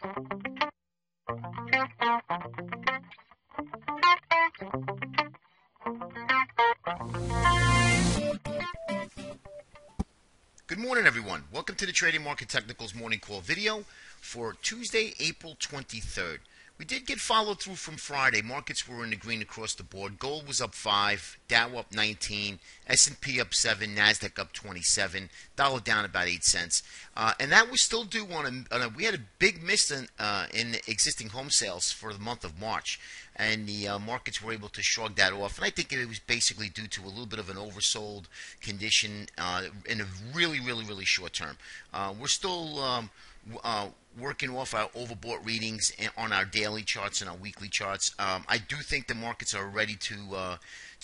Good morning, everyone. Welcome to the Trading Market Technicals Morning Call video for Tuesday, April 23rd. We did get follow through from Friday. Markets were in the green across the board. Gold was up 5, Dow up 19, S&P up 7, Nasdaq up 27, dollar down about 8 cents. And that was still due we had a big miss in existing home sales for the month of March. And the markets were able to shrug that off. And I think it was basically due to a little bit of an oversold condition in a really short term. We're still working off our overbought readings on our daily charts and our weekly charts. I do think the markets are ready to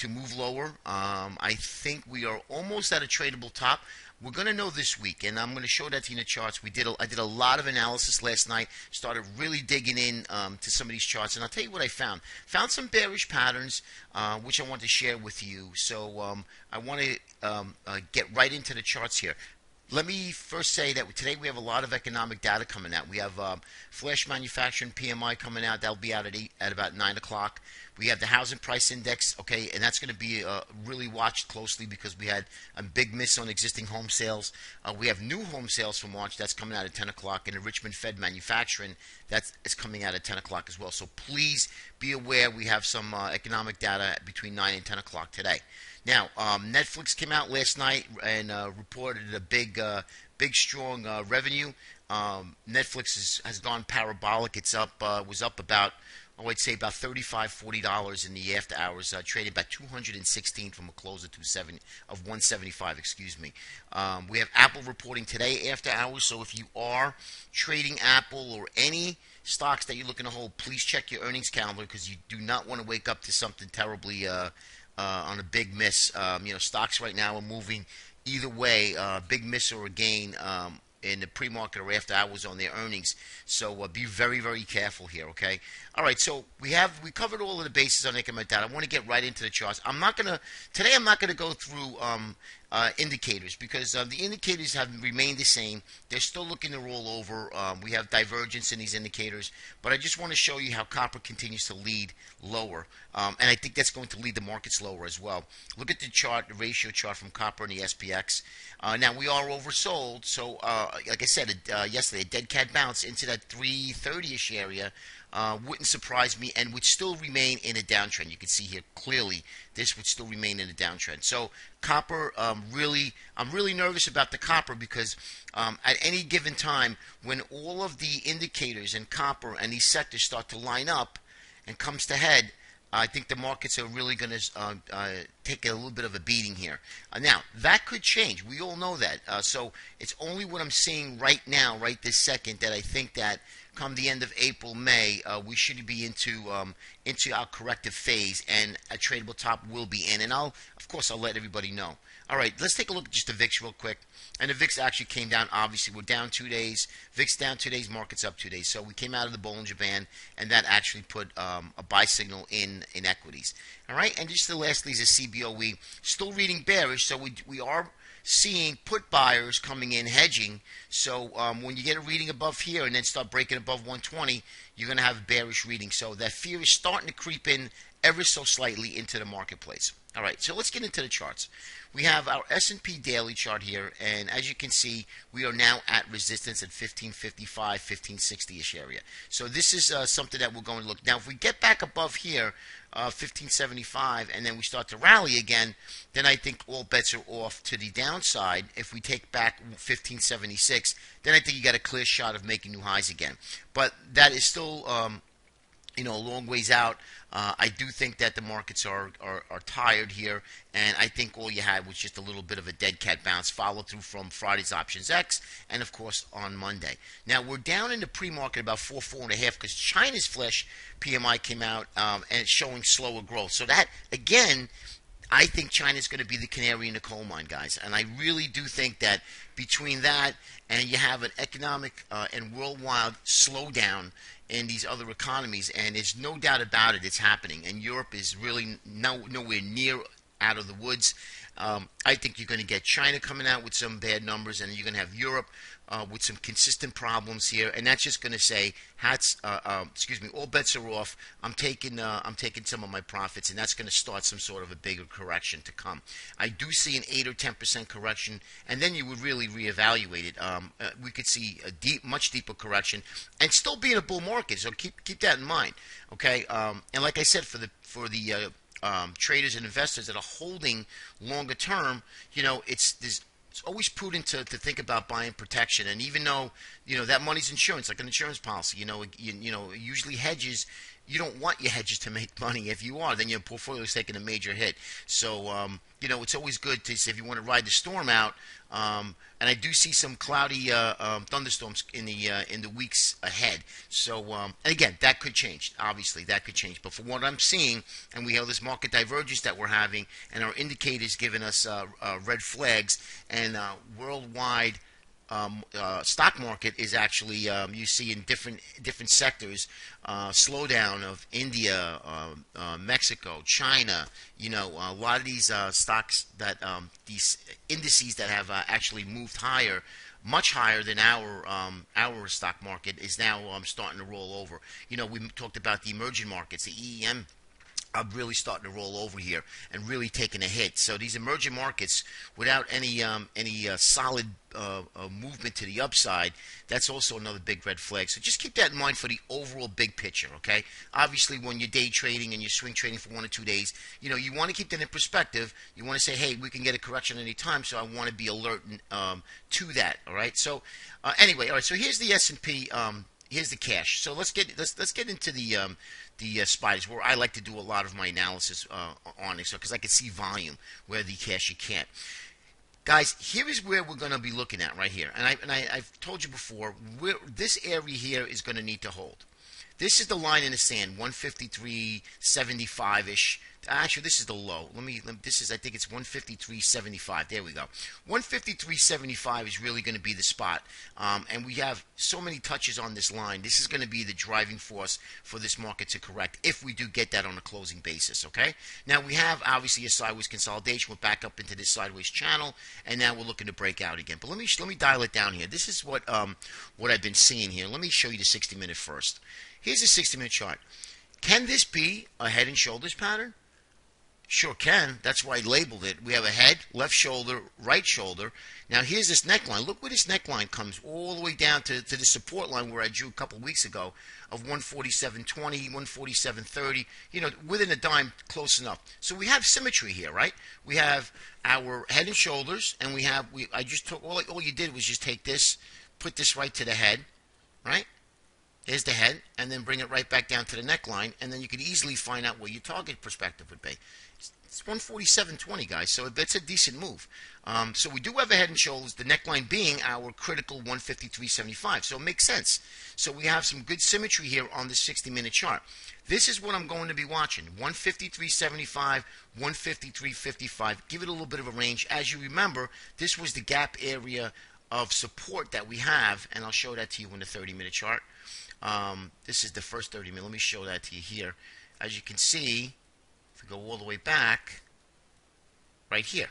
move lower. I think we are almost at a tradable top. We're going to know this week, and I'm going to show that to you in the charts. I did a lot of analysis last night, started really digging in to some of these charts, and I'll tell you what I found. Found some bearish patterns, which I want to share with you. So I want to get right into the charts here. Let me first say that today we have a lot of economic data coming out. We have flash manufacturing PMI coming out. That'll be out at about 9 o'clock. We have the housing price index, okay, and that's going to be really watched closely because we had a big miss on existing home sales. We have new home sales for March. That's coming out at 10 o'clock. And the Richmond Fed manufacturing, that's coming out at 10 o'clock as well. So please be aware we have some economic data between 9 and 10 o'clock today. Now, Netflix came out last night and reported a big strong revenue. Netflix has gone parabolic. It's up, was up about, I'd say about $35–40 in the after hours. Traded about 216 from a close of 175. Excuse me. We have Apple reporting today after hours. So if you are trading Apple or any stocks that you're looking to hold, please check your earnings calendar because you do not want to wake up to something terribly on a big miss. Stocks right now are moving either way, big miss or a gain in the pre-market or after hours on their earnings. So be very careful here, okay? All right, so we covered all of the bases on economic data. I want to get right into the charts. Today I'm not gonna go through indicators because the indicators have remained the same. They're still looking to roll over. We have divergence in these indicators, but I just want to show you how copper continues to lead lower, and I think that's going to lead the markets lower as well. Look at the chart, the ratio chart from copper and the SPX. Now we are oversold, so like I said yesterday, a dead cat bounce into that 330-ish area. Wouldn't surprise me and would still remain in a downtrend. You can see here clearly this would still remain in a downtrend. So copper, I'm really nervous about the copper because at any given time when all of the indicators in copper and these sectors start to line up and comes to head, I think the markets are really going to take a little bit of a beating here. Now, that could change. We all know that. So it's only what I'm seeing right now, right this second, that I think that come the end of April, May, we should be into our corrective phase, and a tradable top will be in. And of course, I'll let everybody know. All right, let's take a look at just the VIX real quick. And the VIX actually came down. Obviously, we're down 2 days. VIX down 2 days, markets up 2 days. So we came out of the Bollinger Band, and that actually put a buy signal in equities. All right, and just the lastly is a CBOE. Still reading bearish, so we are seeing put buyers coming in hedging. So when you get a reading above here and then start breaking above 120, you're going to have a bearish reading. So that fear is starting to creep in ever so slightly into the marketplace. All right, so let's get into the charts. We have our S&P daily chart here, and as you can see, we are now at resistance at 1555, 1560-ish area. So this is something that we're going to look. Now, if we get back above here, 1575, and then we start to rally again, then I think all bets are off to the downside. If we take back 1576, then I think you got a clear shot of making new highs again. But that is still a long ways out. I do think that the markets are tired here, and I think all you had was just a little bit of a dead cat bounce, follow through from Friday's Options X, and of course on Monday. Now we're down in the pre-market about 4.5 because China's flash PMI came out and it's showing slower growth. So that again, I think China's going to be the canary in the coal mine, guys, and I really do think that between that and you have an economic and worldwide slowdown in these other economies, and there's no doubt about it, it's happening. And Europe is really nowhere near out of the woods. I think you're going to get China coming out with some bad numbers, and you're going to have Europe with some consistent problems here, and that's just going to say, all bets are off. I'm taking some of my profits, and that's going to start some sort of a bigger correction to come. I do see an 8 or 10% correction, and then you would really reevaluate it. We could see a much deeper correction, and still be in a bull market. So keep that in mind, okay? And like I said, for the traders and investors that are holding longer term, it's always prudent to think about buying protection. And even though that money's insurance, like an insurance policy, usually hedges. You don't want your hedges to make money. If you are, then your portfolio is taking a major hit. So it's always good to say, if you want to ride the storm out. And I do see some cloudy thunderstorms in the weeks ahead. So and again, that could change. Obviously, that could change. But from what I'm seeing, and we have this market divergence that we're having, and our indicators giving us red flags, and worldwide stock market is actually you see in different sectors slowdown of India, Mexico, China. A lot of these stocks that these indices that have actually moved higher, much higher than our stock market, is now starting to roll over. We talked about the emerging markets, the EM. Are really starting to roll over here and really taking a hit. So these emerging markets, without any solid movement to the upside, that's also another big red flag. So just keep that in mind for the overall big picture, okay? Obviously, when you're day trading and you're swing trading for 1 or 2 days, you want to keep that in perspective. You want to say, hey, we can get a correction any time, so I want to be alert to that, all right? So anyway, all right. So here's the S&P. Here's the cash. So let's get into the spiders, where I like to do a lot of my analysis on it, because I can see volume where the cash you can't. Guys, here is where we're going to be looking at right here, and I've told you before, this area here is going to need to hold. This is the line in the sand, 153.75-ish. Actually, this is the low. I think it's 153.75. There we go. 153.75 is really going to be the spot. And we have so many touches on this line. This is going to be the driving force for this market to correct, if we do get that on a closing basis, okay? Now, we have, obviously, a sideways consolidation. We're back up into this sideways channel, and now we're looking to break out again. But let me dial it down here. This is what I've been seeing here. Let me show you the 60-minute first. Here's a 60-minute chart. Can this be a head and shoulders pattern? Sure can. That's why I labeled it. We have a head, left shoulder, right shoulder. Now here's this neckline. Look where this neckline comes all the way down to the support line where I drew a couple of weeks ago of 147.20, 147.30. Within a dime, close enough. So we have symmetry here, right? We have our head and shoulders, and I just took all you did was just take this, put this right to the head, right? There's the head, and then bring it right back down to the neckline, and then you could easily find out where your target perspective would be. It's 147.20, guys, so that's a decent move. So we do have a head and shoulders, the neckline being our critical 153.75, so it makes sense. So we have some good symmetry here on the 60-minute chart. This is what I'm going to be watching, 153.75, 153.55. Give it a little bit of a range. As you remember, this was the gap area of support that we have, and I'll show that to you in the 30-minute chart. This is the first 30 minutes. Let me show that to you here. As you can see, if we go all the way back, right here,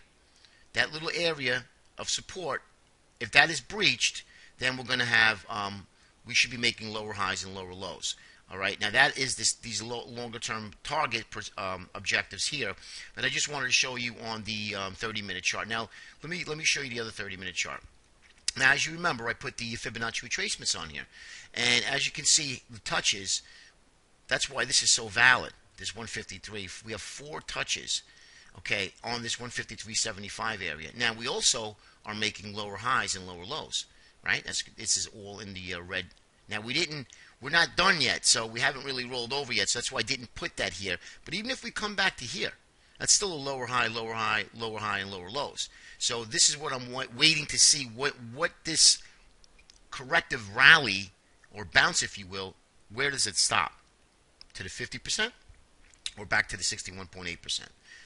that little area of support, if that is breached, then we're going to have, we should be making lower highs and lower lows. All right. Now that is these longer-term target objectives here, but I just wanted to show you on the 30-minute chart. Now let me show you the other 30-minute chart. Now, as you remember, I put the Fibonacci retracements on here. And as you can see, the touches, that's why this is so valid, this 153. We have 4 touches, okay, on this 153.75 area. Now, we also are making lower highs and lower lows, right? This is all in the red. Now, we're not done yet, so we haven't really rolled over yet, so that's why I didn't put that here. But even if we come back to here, that's still a lower high, lower high, lower high, and lower lows. So this is what I'm waiting to see, what this corrective rally, or bounce, if you will, where does it stop? To the 50%? Or back to the 61.8%?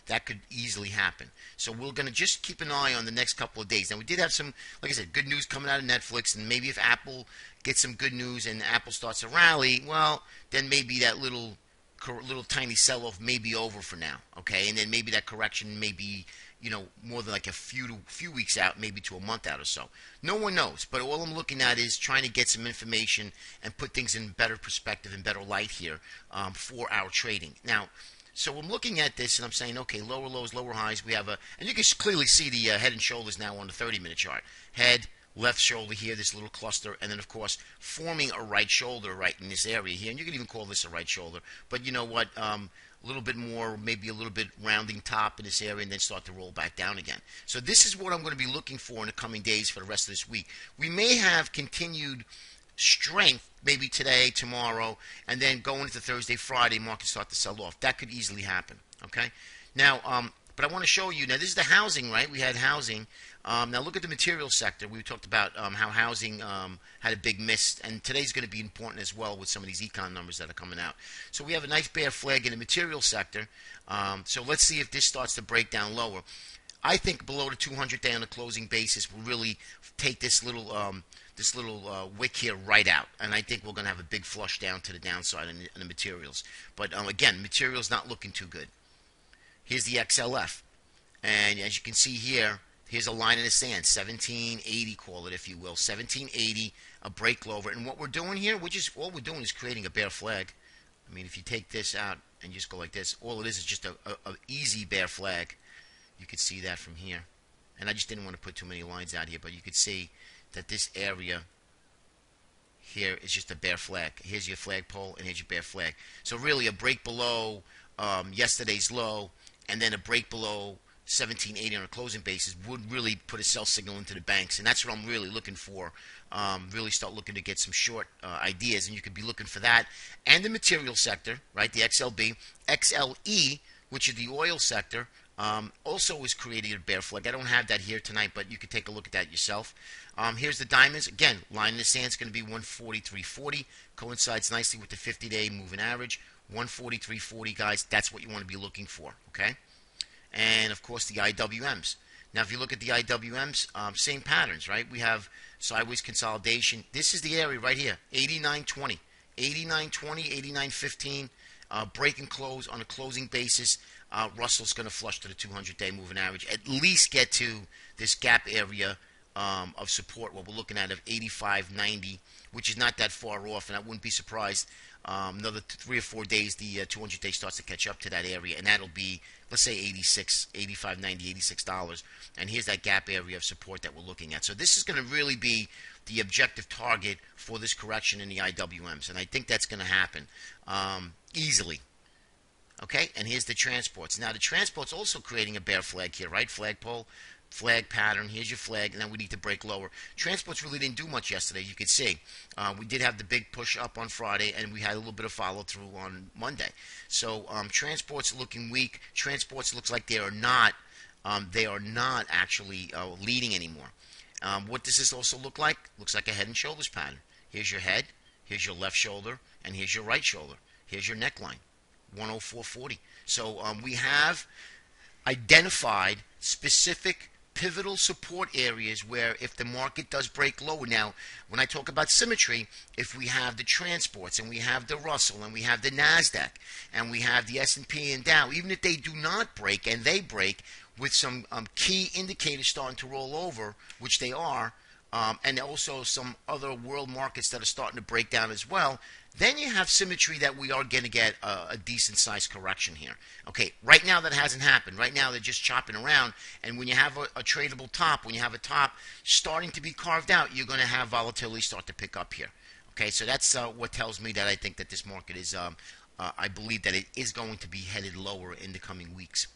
That could easily happen. So we're going to just keep an eye on the next couple of days. Now, we did have some, like I said, good news coming out of Netflix, and maybe if Apple gets some good news and Apple starts to rally, well, then maybe that little little tiny sell-off may be over for now, okay? And then maybe that correction may be, more than like a few weeks out, maybe to a month out or so. No one knows, but all I'm looking at is trying to get some information and put things in better perspective and better light here for our trading. Now, so I'm looking at this and I'm saying, okay, lower lows, lower highs. We have and you can clearly see the head and shoulders now on the 30-minute chart. Head, left shoulder here, this little cluster, and then of course forming a right shoulder right in this area here. And you can even call this a right shoulder, but you know what? A little bit more, maybe a little bit rounding top in this area, and then start to roll back down again. So this is what I'm going to be looking for in the coming days for the rest of this week. We may have continued strength maybe today, tomorrow, and then going into Thursday, Friday, markets start to sell off. That could easily happen, okay? Now, but I want to show you, now this is the housing, right? We had housing. Now look at the material sector. We talked about how housing had a big miss, and today's going to be important as well with some of these econ numbers that are coming out. So we have a nice bear flag in the material sector. So let's see if this starts to break down lower. I think below the 200-day on a closing basis will really take this little wick here right out, and I think we're going to have a big flush down to the downside in the materials. But again, materials not looking too good. Here's the XLF, and as you can see here, here's a line in the sand, 1780, call it if you will, 1780, a break lower. And what we're doing here, all we're doing is creating a bear flag. I mean, if you take this out and just go like this, all it is just a easy bear flag. You could see that from here. And I just didn't want to put too many lines out here, but you could see that this area here is just a bear flag. Here's your flagpole, and here's your bear flag. So really a break below yesterday's low, and then a break below 1780 on a closing basis would really put a sell signal into the banks, and that's what I'm really looking for. Really start looking to get some short ideas, and you could be looking for that. And the material sector, right, the XLB. XLE, which is the oil sector, also is creating a bear flag. I don't have that here tonight, but you could take a look at that yourself. Here's the diamonds. Again, line in the sand is going to be 143.40. Coincides nicely with the 50-day moving average. 143.40, guys. That's what you want to be looking for, okay? And, of course, the IWMs. Now, if you look at the IWMs, same patterns, right? We have sideways consolidation. This is the area right here, 89.20. 89.20, 89.15. Break and close on a closing basis. Russell's going to flush to the 200-day moving average. At least get to this gap area of support, what we're looking at of 85.90, which is not that far off, and I wouldn't be surprised another 3 or 4 days the 200-day starts to catch up to that area, and that'll be, let's say, 86, 85.90, $86, and here's that gap area of support that we're looking at. So this is going to really be the objective target for this correction in the IWMs, and I think that's going to happen easily. Okay, and here's the transports. Now the transport's also creating a bear flag here, right? Flagpole, flag pattern. Here's your flag, and then we need to break lower. Transports really didn't do much yesterday. You could see we did have the big push up on Friday, and we had a little bit of follow through on Monday. So transports looking weak. Transports looks like they are not actually leading anymore. What does this also look like? Looks like a head and shoulders pattern. Here's your head, here's your left shoulder, and here's your right shoulder. Here's your neckline, 104.40. So we have identified specific pivotal support areas where if the market does break lower. Now, when I talk about symmetry, if we have the transports and we have the Russell and we have the NASDAQ and we have the S&P and Dow, even if they do not break and they break with some key indicators starting to roll over, which they are, and also some other world markets that are starting to break down as well, then you have symmetry that we are going to get a decent sized correction here. Okay, right now that hasn't happened. Right now they're just chopping around, and when you have a tradable top, when you have a top starting to be carved out, you're going to have volatility start to pick up here. Okay, so that's what tells me that I think that this market is, I believe that it is going to be headed lower in the coming weeks.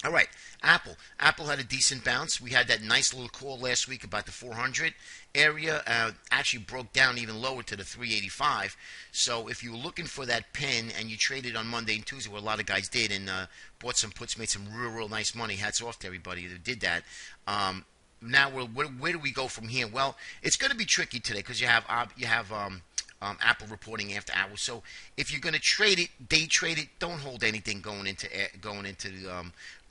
All right, Apple. Apple had a decent bounce. We had that nice little call last week about the 400 area. Actually broke down even lower to the 385. So if you were looking for that pin and you traded on Monday and Tuesday, where a lot of guys did, and bought some puts, made some real nice money. Hats off to everybody who did that. Now, where do we go from here? Well, it's going to be tricky today because you have Apple reporting after hours. So if you're going to trade it, day trade it, don't hold anything going into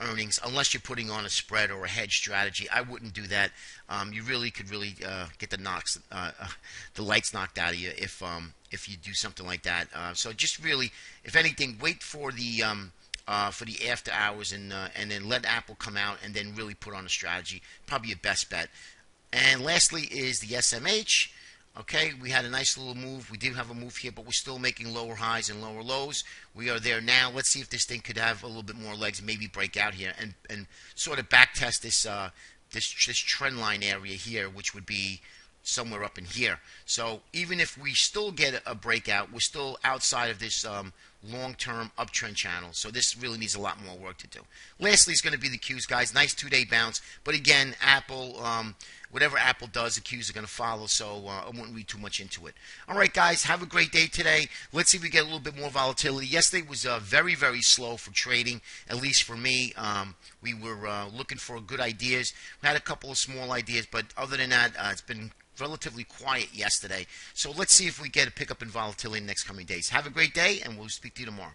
earnings unless you're putting on a spread or a hedge strategy. I wouldn't do that. You really could get the lights knocked out of you if you do something like that. So just really, if anything, wait for the after hours and then let Apple come out and then really put on a strategy. Probably your best bet. And lastly is the SMH. Okay, we had a nice little move. We do have a move here, but we're still making lower highs and lower lows. We are there now. Let's see if this thing could have a little bit more legs, maybe break out here and sort of back test this trend line area here, which would be somewhere up in here. So even if we still get a breakout, we're still outside of this long-term uptrend channel. So this really needs a lot more work to do. Lastly is going to be the Qs, guys. Nice 2-day bounce. But again, Apple, whatever Apple does, the Qs are going to follow. So I wouldn't read too much into it. All right, guys. Have a great day today. Let's see if we get a little bit more volatility. Yesterday was very, very slow for trading, at least for me. We were looking for good ideas. We had a couple of small ideas, but other than that, it's been relatively quiet yesterday. So let's see if we get a pickup in volatility in the next coming days. Have a great day, and we'll speak to you tomorrow.